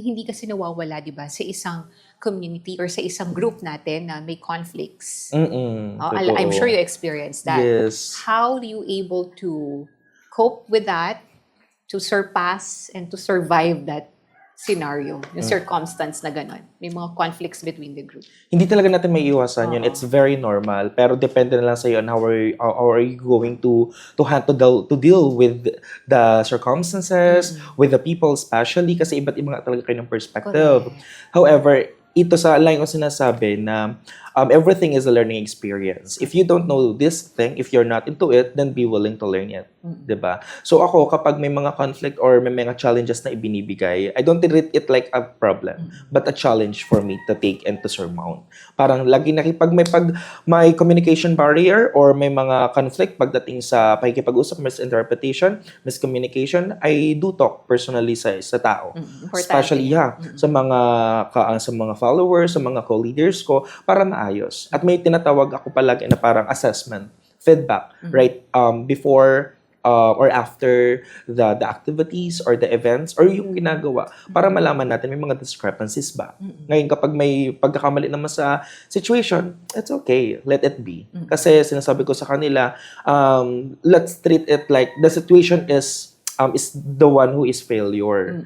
hindi kasi nawawala, di ba, sa isang community or sa isang group natin na may conflicts. I'm sure you Totoo. experienced that. Yes. How are you able to cope with that, to surpass and to survive that scenario, yung circumstance na gano'n? May mga conflicts between the group. Hindi talaga natin may iwasan yun. Oo. It's very normal. Pero depende na lang sa'yo on how are you going to deal with the circumstances, with the people especially, kasi iba't iba nga talaga kayo ng perspective. Correct. However, ito sa line ko sinasabi na everything is a learning experience. If you don't know this thing, if you're not into it, then be willing to learn it. Diba? So ako, kapag may mga conflict or may mga challenges na ibinibigay, I don't treat it like a problem, but a challenge for me to take and to surmount. Parang lagi pag may communication barrier or may mga conflict pagdating sa pakikipag-usap, misinterpretation, miscommunication, I do talk personally sa tao. Importante. Especially sa mga followers, sa mga co-leaders ko para maayos. At may tinatawag ako palagi na parang assessment, feedback, right? Before or after the activities or the events or yung ginagawa para malaman natin may mga discrepancies ba. Ngayon kapag may pagkakamali naman sa situation, it's okay, let it be. Kasi sinasabi ko sa kanila, let's treat it like the situation is the one who is failure.